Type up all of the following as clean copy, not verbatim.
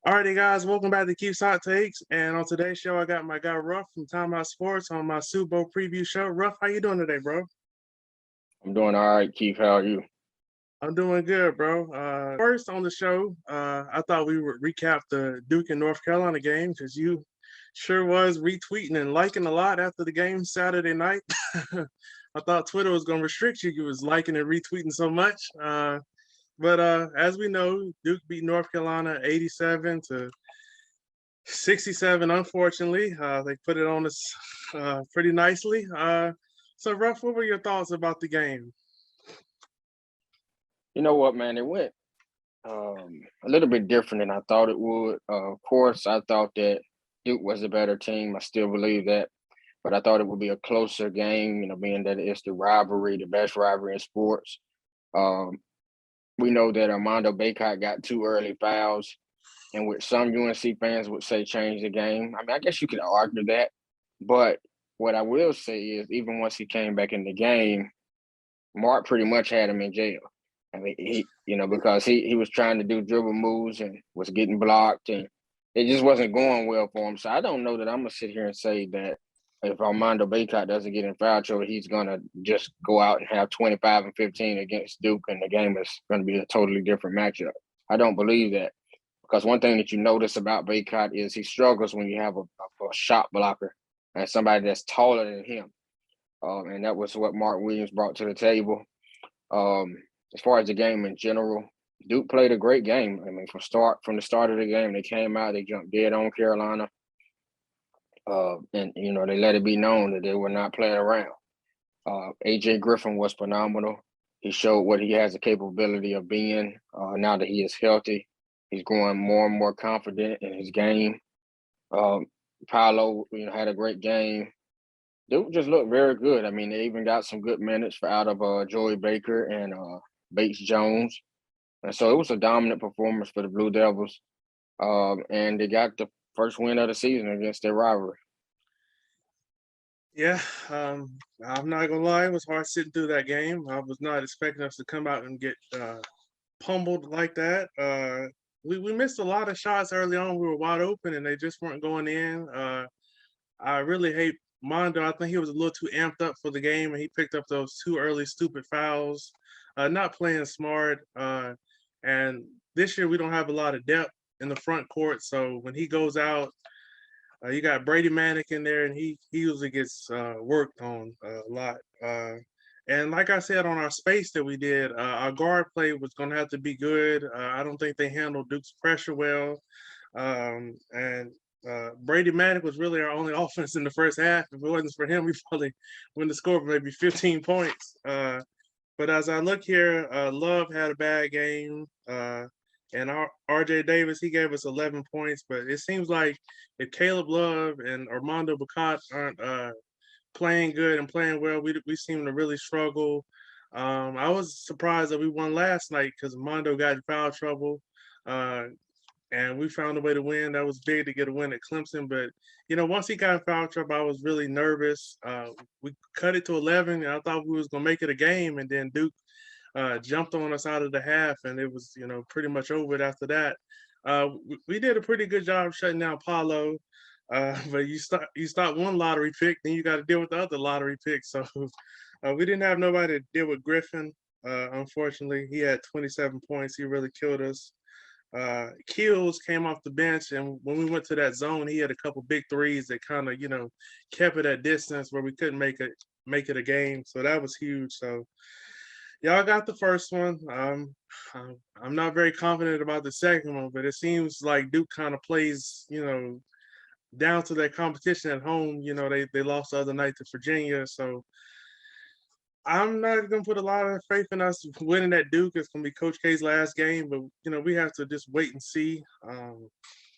Alrighty, guys, welcome back to Keith's Hot Takes. And on today's show, I got my guy Ruff from Time Out Sports on my Super Bowl preview show. Ruff, how you doing today, bro? I'm doing all right, Keith. How are you? I'm doing good, bro. First on the show, I thought we would recap the Duke and North Carolina game because you sure was retweeting and liking a lot after the game Saturday night. I thought Twitter was going to restrict you. You was liking and retweeting so much. But as we know, Duke beat North Carolina 87 to 67, unfortunately. They put it on us pretty nicely. So, Ruff, what were your thoughts about the game? You know what, man? It went a little bit different than I thought it would. Of course, I thought that Duke was a better team. I still believe that. But I thought it would be a closer game, being that it's the rivalry, the best rivalry in sports. Um, we know that Armando Bacot got two early fouls, and which some UNC fans would say changed the game. I mean, I guess you could argue that. But what I will say is, even once he came back in the game, Mark pretty much had him in jail. I mean, because he was trying to do dribble moves and was getting blocked, and it just wasn't going well for him. So I don't know that I'm gonna sit here and say that if Armando Bacot doesn't get in foul trouble, he's gonna just go out and have 25 and 15 against Duke, and the game is going to be a totally different matchup. I don't believe that because one thing that you notice about Bacot is he struggles when you have a shot blocker and somebody that's taller than him. And that was what Mark Williams brought to the table. Um, as far as the game in general, Duke played a great game. I mean, from the start of the game, they came out, they jumped dead on Carolina, and they let it be known that they were not playing around. AJ Griffin was phenomenal. He showed what he has the capability of being. Now that he is healthy, he's growing more and more confident in his game. Paolo, had a great game. Duke just looked very good. I mean, they even got some good minutes out of Joey Baker and Bates Jones. And so it was a dominant performance for the Blue Devils. And they got the first win of the season against their rivalry. Yeah, I'm not gonna lie, it was hard sitting through that game. I was not expecting us to come out and get pummeled like that. We missed a lot of shots early on. We were wide open and they just weren't going in. I really hate Mondo. I think he was a little too amped up for the game, and he picked up those two early stupid fouls. Not playing smart. And this year we don't have a lot of depth in the front court, so when he goes out, you got Brady Manick in there, and he usually gets worked on a lot. And like I said on our space that we did, our guard play was going to have to be good. I don't think they handled Duke's pressure well. And Brady Manick was really our only offense in the first half. If it wasn't for him, we probably wouldn't have scored maybe 15 points. But as I look here, Love had a bad game. And RJ Davis, he gave us 11 points. But it seems like if Caleb Love and Armando Bacot aren't playing good and playing well, we seem to really struggle. I was surprised that we won last night because Armando got in foul trouble. Uh, and we found a way to win. That was big to get a win at Clemson. But once he got in foul trouble, I was really nervous. We cut it to 11, and I thought we was gonna make it a game, and then Duke jumped on us out of the half, and it was pretty much over it after that. We did a pretty good job shutting down Paulo. But you stop one lottery pick, then you got to deal with the other lottery pick. So we didn't have nobody to deal with Griffin. Unfortunately, he had 27 points. He really killed us. Keels came off the bench, and when we went to that zone, he had a couple big threes that kind of kept it at distance where we couldn't make it a game. So that was huge. So y'all got the first one. I'm not very confident about the second one, but it seems like Duke kind of plays down to their competition at home. They lost the other night to Virginia, so I'm not gonna put a lot of faith in us winning at Duke. It's gonna be Coach K's last game, but we have to just wait and see.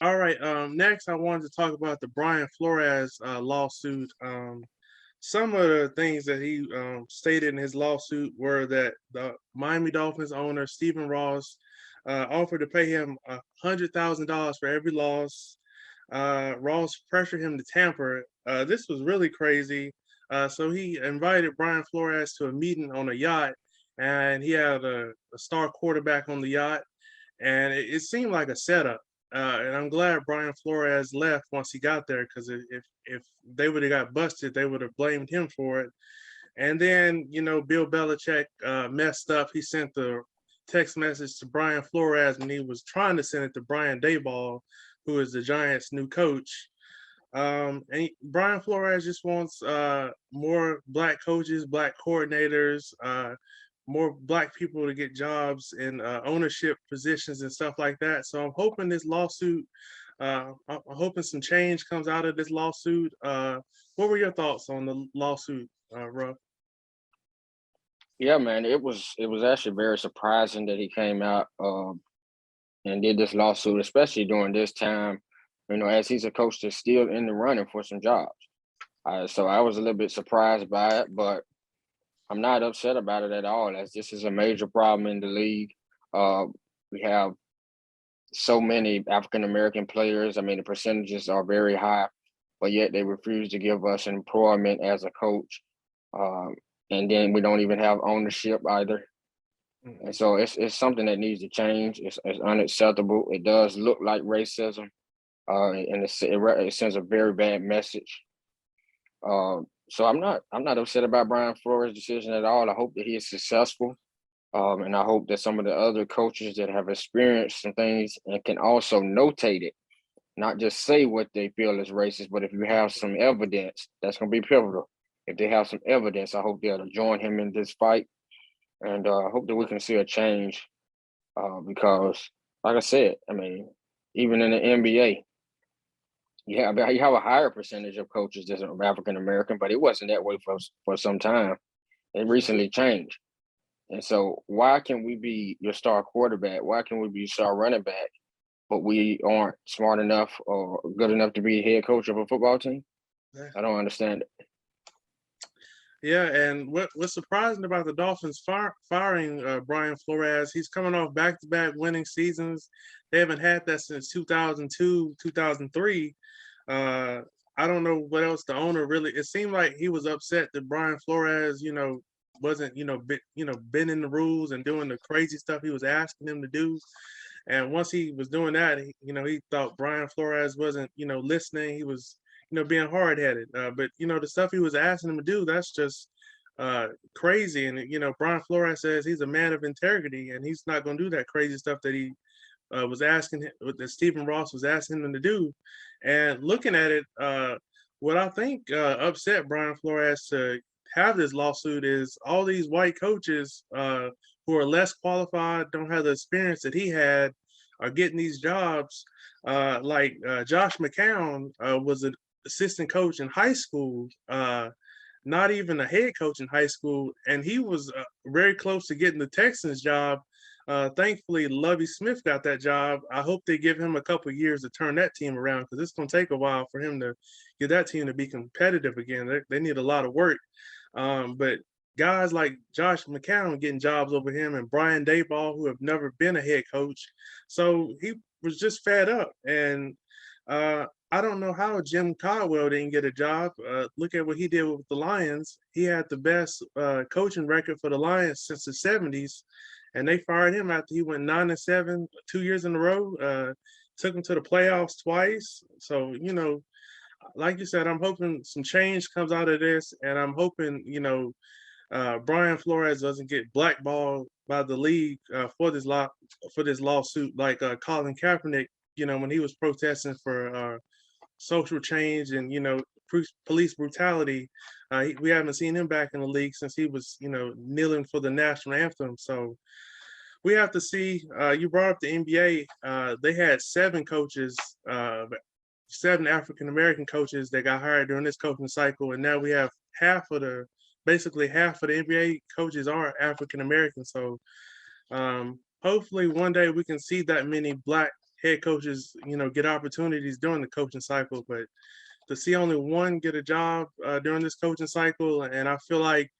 All right. Next, I wanted to talk about the Brian Flores lawsuit. Some of the things that he stated in his lawsuit were that the Miami Dolphins owner Stephen Ross offered to pay him $100,000 for every loss. Ross pressured him to tamper. This was really crazy. So he invited Brian Flores to a meeting on a yacht, and he had a star quarterback on the yacht, and it seemed like a setup. and I'm glad Brian Flores left once he got there because if they would have got busted, they would have blamed him for it. And then Bill Belichick messed up. He sent the text message to Brian Flores, and he was trying to send it to Brian Daboll, who is the Giants' new coach. Brian Flores just wants more black coaches, black coordinators, more black people to get jobs in ownership positions and stuff like that. So I'm hoping this lawsuit, I'm hoping some change comes out of this lawsuit. What were your thoughts on the lawsuit, Ruff? Yeah, man, it was actually very surprising that he came out and did this lawsuit, especially during this time, as he's a coach that's still in the running for some jobs. So I was a little bit surprised by it, but I'm not upset about it at all, as this is a major problem in the league. Uh, we have so many African American players. I mean, the percentages are very high, but yet they refuse to give us employment as a coach. Um, and then we don't even have ownership either. And so it's something that needs to change. It's unacceptable. It does look like racism, and it sends a very bad message. So I'm not upset about Brian Flores' decision at all. I hope that he is successful, and I hope that some of the other coaches that have experienced some things and can also notate it, not just say what they feel is racist, but if you have some evidence, that's going to be pivotal. If they have some evidence, I hope they'll join him in this fight, and I hope that we can see a change. Because, like I said, I mean, even in the NBA, you have a higher percentage of coaches that are African American, but it wasn't that way for some time. It recently changed. And so, why can we be your star quarterback? Why can we be your star running back, but we aren't smart enough or good enough to be head coach of a football team? Yeah. I don't understand it. Yeah, and what's surprising about the Dolphins firing Brian Flores? He's coming off back-to-back winning seasons. They haven't had that since 2002, 2003. Uh, I don't know what else the owner really. It seemed like he was upset that Brian Flores, wasn't bending the rules and doing the crazy stuff he was asking him to do. And once he was doing that, he thought Brian Flores wasn't listening. He was being hard headed. But the stuff he was asking him to do, that's just crazy. And Brian Flores says he's a man of integrity, and he's not going to do that crazy stuff that he was asking that Stephen Ross was asking him to do. And looking at it, what I think upset Brian Flores to have this lawsuit is all these white coaches who are less qualified, don't have the experience that he had, are getting these jobs. Like Josh McCown was an assistant coach in high school, not even a head coach in high school, and he was very close to getting the Texans job. Thankfully, Lovie Smith got that job. I hope they give him a couple of years to turn that team around because it's going to take a while for him to get that team to be competitive again. They need a lot of work. But guys like Josh McCown getting jobs over him and Brian Daboll, who have never been a head coach. So he was just fed up. And I don't know how Jim Caldwell didn't get a job. Look at what he did with the Lions. He had the best coaching record for the Lions since the 70s. And they fired him after he went 9-7 2 years in a row. Took him to the playoffs twice. So, like you said, I'm hoping some change comes out of this, and I'm hoping Brian Flores doesn't get blackballed by the league for this lawsuit, like Colin Kaepernick. When he was protesting for social change and police brutality, we haven't seen him back in the league since he was kneeling for the national anthem. So we have to see. You brought up the NBA. They had 7 African American coaches that got hired during this coaching cycle, and now we have basically half of the NBA coaches are African American. So hopefully one day we can see that many black head coaches, get opportunities during the coaching cycle. But to see only one get a job during this coaching cycle, and I feel like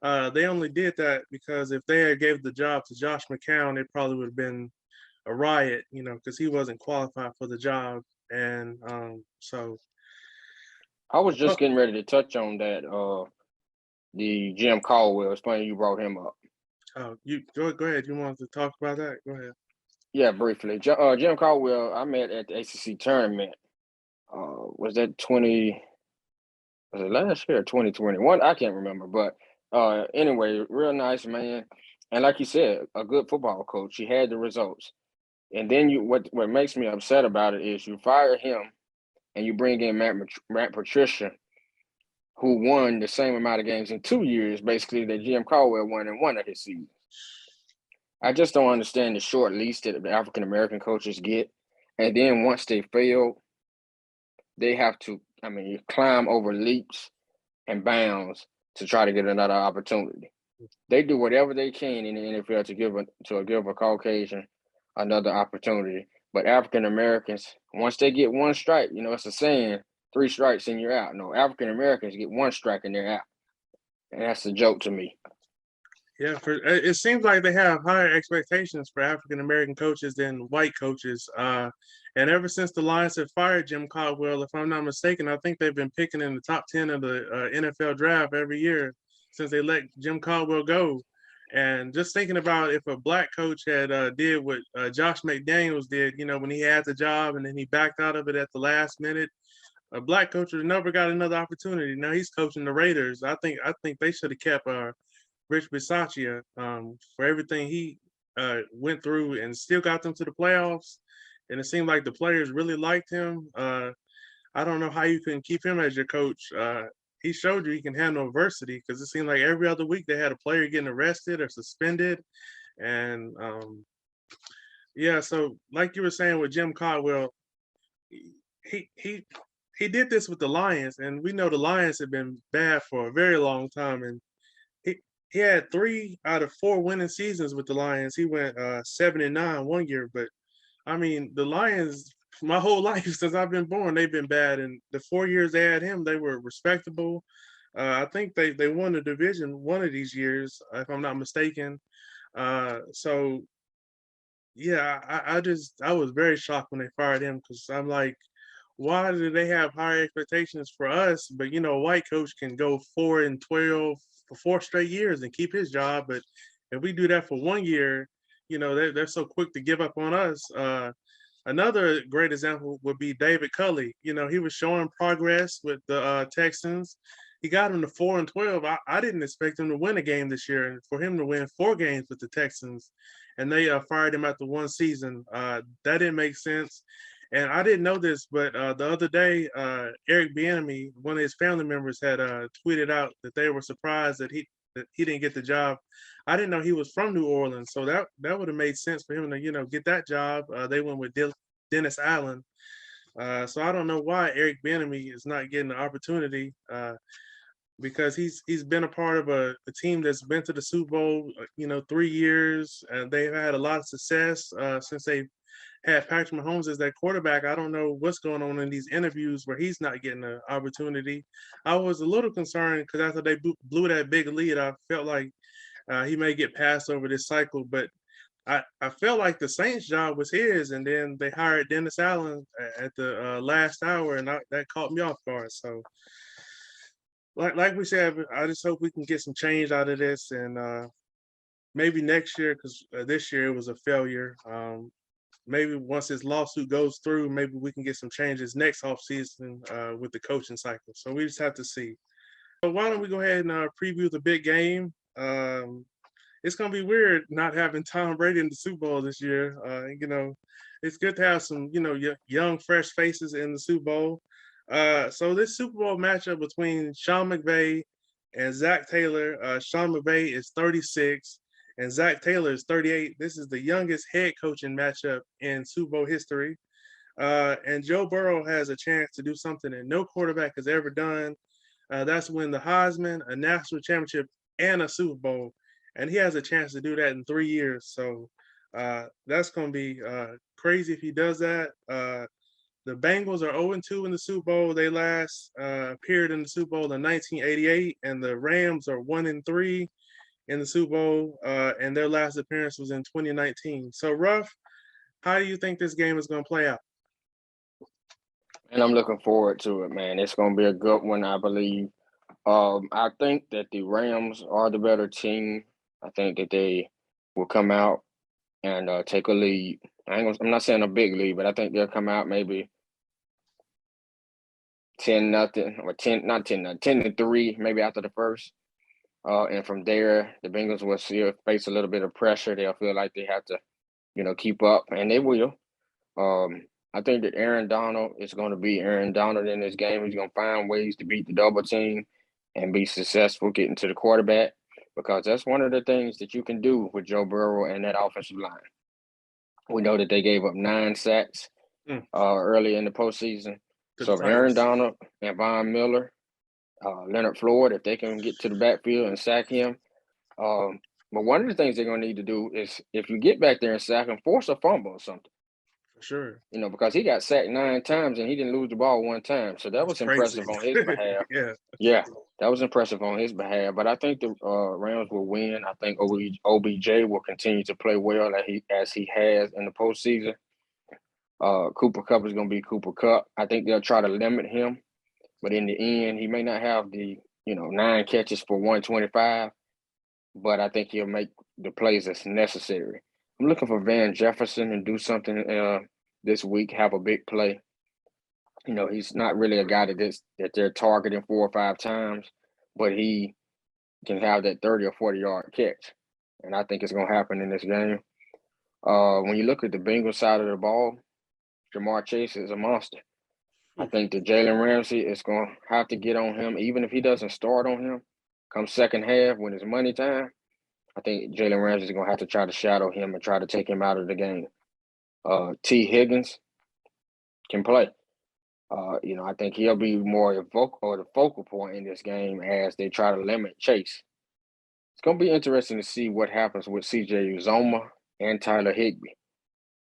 they only did that because if they had gave the job to Josh McCown, it probably would have been a riot, because he wasn't qualified for the job. And so I was just getting ready to touch on that. The Jim Caldwell. It's funny you brought him up. you go ahead. You wanted to talk about that? Go ahead. Yeah, briefly. Jim Caldwell, I met at the ACC tournament. Was that 20? Was it last year or 2021? I can't remember. But anyway, real nice man. And like you said, a good football coach. He had the results. And then what makes me upset about it is you fire him and you bring in Matt Patricia, who won the same amount of games in 2 years, basically, that Jim Caldwell won in one of his seasons. I just don't understand the short leash that the African American coaches get. And then once they fail, they have to, climb over leaps and bounds to try to get another opportunity. They do whatever they can in the NFL to give a Caucasian another opportunity. But African Americans, once they get one strike, it's a saying, 3 strikes and you're out. No, African Americans get one strike and they're out. And that's a joke to me. Yeah, it seems like they have higher expectations for African American coaches than white coaches. And ever since the Lions have fired Jim Caldwell, if I'm not mistaken, I think they've been picking in the top 10 of the NFL draft every year since they let Jim Caldwell go. And just thinking about if a black coach had did what Josh McDaniels did, when he had the job and then he backed out of it at the last minute, a black coach would have never got another opportunity. Now he's coaching the Raiders. I think they should have kept Rich Bisaccia for everything he went through and still got them to the playoffs. And it seemed like the players really liked him. I don't know how you can keep him as your coach. He showed you he can handle adversity because it seemed like every other week they had a player getting arrested or suspended. And yeah, so like you were saying with Jim Caldwell, he he he did this with the Lions, and we know the Lions have been bad for a very long time. And he he had 3 out of 4 winning seasons with the Lions. He went 7-9 one year, but I mean the Lions. My whole life since I've been born, they've been bad. And the 4 years they had him, they were respectable. I think they won the division one of these years, if I'm not mistaken. So yeah, I was very shocked when they fired him because I'm like, why do they have higher expectations for us? But a white coach can go 4-12 for 4 straight years and keep his job. But if we do that for one year, they're so quick to give up on us. Another great example would be David Culley. He was showing progress with the Texans. He got him to 4-12. I didn't expect him to win a game this year, and for him to win 4 games with the Texans, and they fired him after one season. That didn't make sense. And I didn't know this, but the other day, Eric Bieniemy, one of his family members, had tweeted out that they were surprised that he didn't get the job. I didn't know he was from New Orleans, so that would have made sense for him to get that job. They went with Dennis Allen, so I don't know why Eric Bieniemy is not getting the opportunity. Because he's been a part of a team that's been to the Super Bowl, 3 years, and they've had a lot of success since they had Patrick Mahomes as their quarterback. I don't know what's going on in these interviews where he's not getting an opportunity. I was a little concerned because after they blew that big lead, I felt like he may get passed over this cycle. But I felt like the Saints' job was his, and then they hired Dennis Allen at the last hour, and that caught me off guard. So, like we said, I just hope we can get some change out of this, and maybe next year, because this year it was a failure. Maybe once this lawsuit goes through, maybe we can get some changes next offseason with the coaching cycle. So we just have to see. So why don't we go ahead and preview the big game? It's gonna be weird not having Tom Brady in the Super Bowl this year. It's good to have some young, fresh faces in the Super Bowl. So this Super Bowl matchup between Sean McVay and Zach Taylor. Sean McVay is 36 and Zach Taylor is 38. This is the youngest head coaching matchup in Super Bowl history. And Joe Burrow has a chance to do something that no quarterback has ever done. That's win the Heisman, a national championship, and a Super Bowl. And he has a chance to do that in 3 years. So that's going to be crazy if he does that. The Bengals are 0-2 in the Super Bowl. They last appeared in the Super Bowl in 1988, and the Rams are 1-3 in the Super Bowl, and their last appearance was in 2019. So, Ruff, how do you think this game is going to play out? And I'm looking forward to it, man. It's going to be a good one, I believe. I think that the Rams are the better team. I think that they will come out and take a lead. I'm not saying a big lead, but I think they'll come out maybe 10-0 or 10-3, maybe after the first. And from there, the Bengals will face a little bit of pressure. They'll feel like they have to, keep up, and they will. I think that Aaron Donald is going to be Aaron Donald in this game. He's going to find ways to beat the double team and be successful getting to the quarterback, because that's one of the things that you can do with Joe Burrow and that offensive line. We know that they gave up 9 sacks early in the postseason. To the So if Aaron Titans. Donald and Von Miller, Leonard Floyd, if they can get to the backfield and sack him. But one of the things they're going to need to do is, if you get back there and sack him, force a fumble or something. For sure. Because he got sacked 9 times and he didn't lose the ball 1 time. So that That's was crazy. impressive on his behalf. Yeah. Yeah, that was impressive on his behalf. But I think the Rams will win. I think OBJ will continue to play well as he has in the postseason. Cooper Kupp is going to be Cooper Kupp. I think they'll try to limit him. But in the end, he may not have the 9 catches for 125, but I think he'll make the plays that's necessary. I'm looking for Van Jefferson and do something this week, have a big play. He's not really a guy that they're targeting 4 or 5 times, but he can have that 30 or 40-yard catch, and I think it's going to happen in this game. When you look at the Bengals side of the ball, Jamar Chase is a monster. I think that Jalen Ramsey is going to have to get on him, even if he doesn't start on him. Come second half when it's money time, I think Jalen Ramsey is going to have to try to shadow him and try to take him out of the game. T. Higgins can play. I think he'll be more the focal point in this game as they try to limit Chase. It's going to be interesting to see what happens with C.J. Uzoma and Tyler Higbee.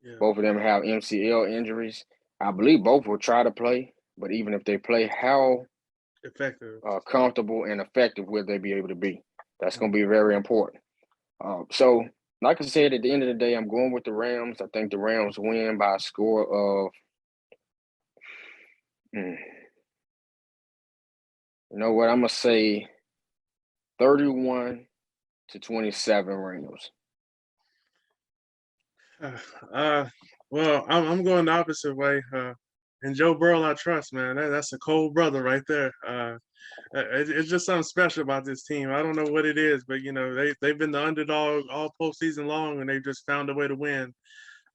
Yeah. Both of them have MCL injuries. I believe both will try to play, but even if they play, how effective, comfortable and effective will they be able to be? That's going to be very important. So, like I said, at the end of the day, I'm going with the Rams. I think the Rams win by a score of, you know what, I'm going to say 31-27 Rams. Well, I'm going the opposite way. And Joe Burrow, I trust, man. That's a cold brother right there. It's just something special about this team. I don't know what it is, but they've been the underdog all postseason long, and they've just found a way to win.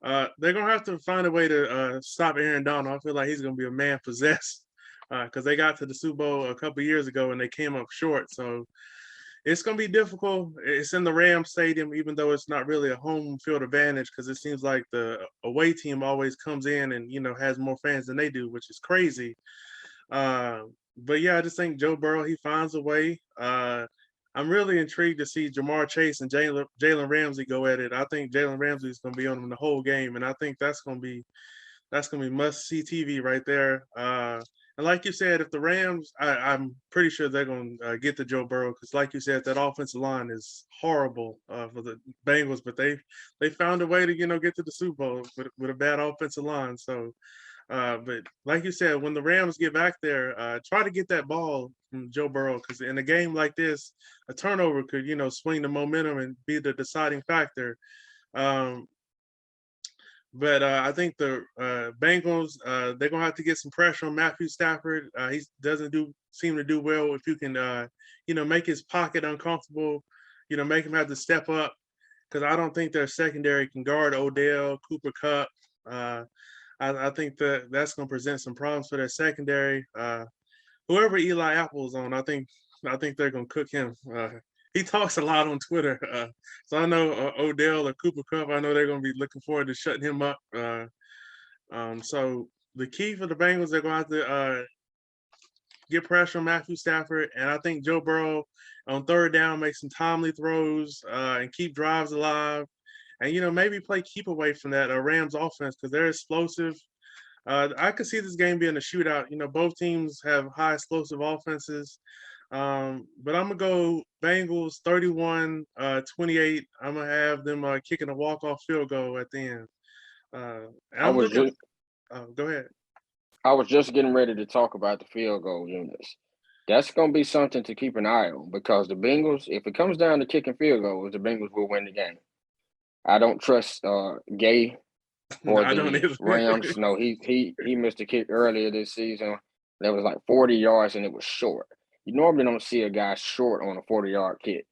They're gonna have to find a way to stop Aaron Donald. I feel like he's gonna be a man possessed because they got to the Super Bowl a couple years ago and they came up short. So it's going to be difficult. It's in the Rams Stadium, even though it's not really a home field advantage, because it seems like the away team always comes in and has more fans than they do, which is crazy. But yeah, I just think Joe Burrow, he finds a way. I'm really intrigued to see Jamar Chase and Jalen Ramsey go at it. I think Jalen Ramsey is going to be on him the whole game, and I think that's going to be must see TV right there. And like you said, if the Rams, I'm pretty sure they're going to get to Joe Burrow because, like you said, that offensive line is horrible for the Bengals, but they found a way to get to the Super Bowl with a bad offensive line. So, but like you said, when the Rams get back there, try to get that ball from Joe Burrow because in a game like this, a turnover could swing the momentum and be the deciding factor. But I think the Bengals, they're going to have to get some pressure on Matthew Stafford. He doesn't seem to do well if you can, make his pocket uncomfortable, make him have to step up. Because I don't think their secondary can guard Odell, Cooper Kupp. I think that's going to present some problems for their secondary. Whoever Eli Apple is on, I think they're going to cook him. He talks a lot on Twitter. So I know Odell or Cooper Kupp, I know they're going to be looking forward to shutting him up. So the key for the Bengals, they're going to have to get pressure on Matthew Stafford. And I think Joe Burrow on third down make some timely throws and keep drives alive. And, maybe play keep away from that Rams offense because they're explosive. I could see this game being a shootout. Both teams have high explosive offenses. But I'm going to go Bengals 31-28. I'm going to have them kicking a walk-off field goal at the end. I'm looking – go ahead. I was just getting ready to talk about the field goal units. That's going to be something to keep an eye on because the Bengals, if it comes down to kicking field goals, the Bengals will win the game. I don't trust Gay No, for I don't the either. Rams. No, he missed a kick earlier this season that was like 40 yards and it was short. You normally don't see a guy short on a 40-yard kick.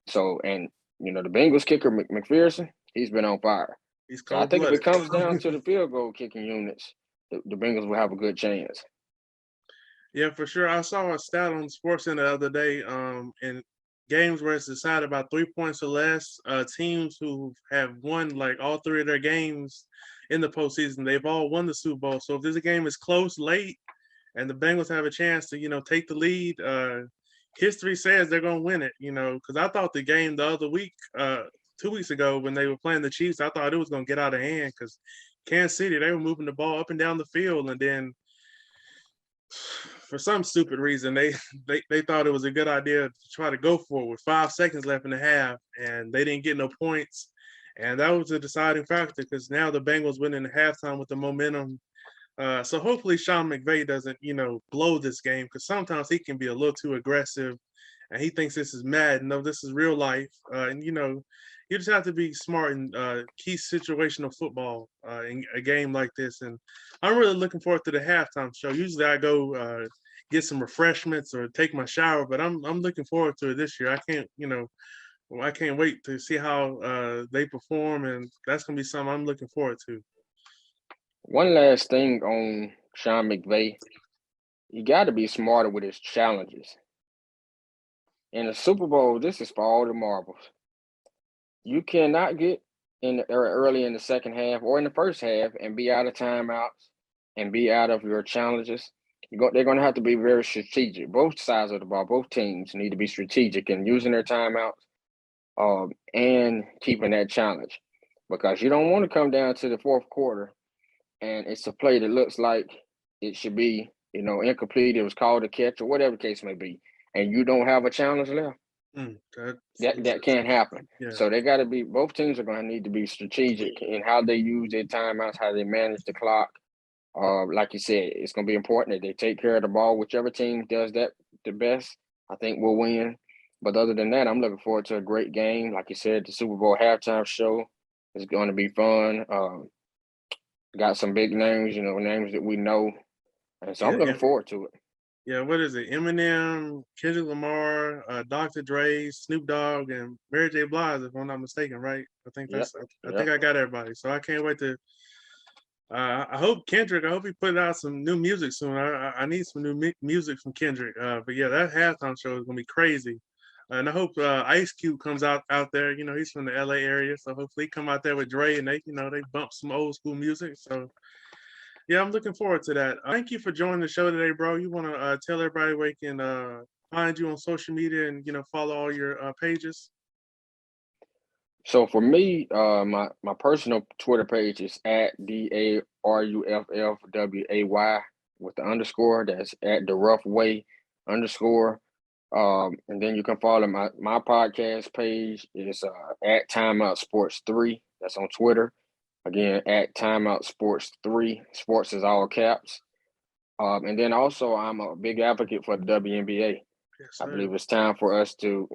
So, and the Bengals kicker McPherson, he's been on fire. He's So I cold think if it blooded. comes down to the field goal kicking units, the Bengals will have a good chance. Yeah, for sure. I saw a stat on SportsCenter the other day. In games where it's decided by 3 points or less, teams who have won like all three of their games in the postseason, they've all won the Super Bowl. So if this game is close late and the Bengals have a chance to, take the lead, history says they're gonna win it. Because I thought the game the other week, 2 weeks ago when they were playing the Chiefs, I thought it was gonna get out of hand because Kansas City they were moving the ball up and down the field, and then for some stupid reason, they thought it was a good idea to try to go for it with 5 seconds left in the half, and they didn't get no points. And that was a deciding factor because now the Bengals win in the halftime with the momentum. So hopefully Sean McVay doesn't, blow this game because sometimes he can be a little too aggressive, and he thinks this is mad. No, this is real life, and you just have to be smart in key situational football in a game like this. And I'm really looking forward to the halftime show. Usually I go get some refreshments or take my shower, but I'm looking forward to it this year. I can't wait to see how they perform, and that's gonna be something I'm looking forward to. One last thing on Sean McVay, you got to be smarter with his challenges. In the Super Bowl, this is for all the marbles. You cannot get in early in the second half or in the first half and be out of timeouts and be out of your challenges. They're going to have to be very strategic. Both sides of the ball, both teams need to be strategic in using their timeouts and keeping that challenge, because you don't want to come down to the fourth quarter and it's a play that looks like it should be, incomplete. It was called a catch or whatever the case may be, and you don't have a challenge left. That can't happen. Yeah. So they got to be. Both teams are going to need to be strategic in how they use their timeouts, how they manage the clock. Like you said, it's going to be important that they take care of the ball. Whichever team does that the best, I think will win. But other than that, I'm looking forward to a great game. Like you said, the Super Bowl halftime show is going to be fun. Got some big names, names that we know. And so I'm looking forward to it. Yeah, what is it? Eminem, Kendrick Lamar, Dr. Dre, Snoop Dogg, and Mary J. Blige, if I'm not mistaken, right? I think Yep. I think I got everybody. So I can't wait to. I hope Kendrick. I hope he put out some new music soon. I need some new music from Kendrick. But yeah, that halftime show is gonna be crazy. And I hope Ice Cube comes out there. He's from the LA area, so hopefully he come out there with Dre and they bump some old school music. So yeah, I'm looking forward to that. Thank you for joining the show today, bro. You want to tell everybody where they can find you on social media and follow all your pages? So for me, my personal Twitter page is at DARUFFWAY with the underscore. That's at the rough way underscore. And then you can follow my podcast page is at Timeout Sports 3. That's on Twitter. Again, at Timeout Sports 3. Sports is all caps. And then also I'm a big advocate for the WNBA. Yes, I sir. believe it's time for us to,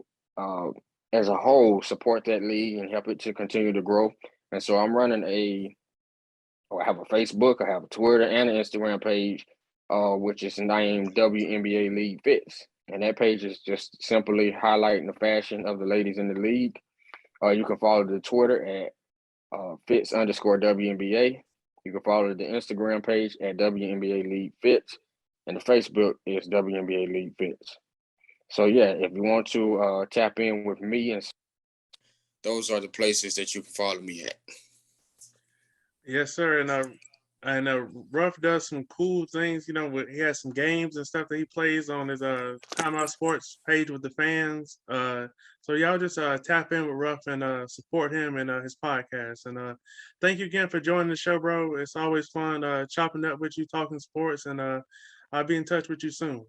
as a whole, support that league and help it to continue to grow. And so I'm running I have a Facebook, I have a Twitter and an Instagram page, which is named WNBA League Fits. And that page is just simply highlighting the fashion of the ladies in the league. You can follow the Twitter at Fits underscore WNBA. You can follow the Instagram page at WNBA League Fits. And the Facebook is WNBA League Fits. So yeah, if you want to tap in with me, and those are the places that you can follow me at. Yes, sir. And Ruff does some cool things. He has some games and stuff that he plays on his Timeout Sports page with the fans. So y'all just tap in with Ruff and support him and his podcast. And thank you again for joining the show, bro. It's always fun chopping up with you, talking sports, and I'll be in touch with you soon.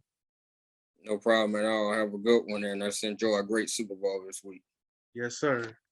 No problem at all. Have a good one, and let's enjoy a great Super Bowl this week. Yes, sir.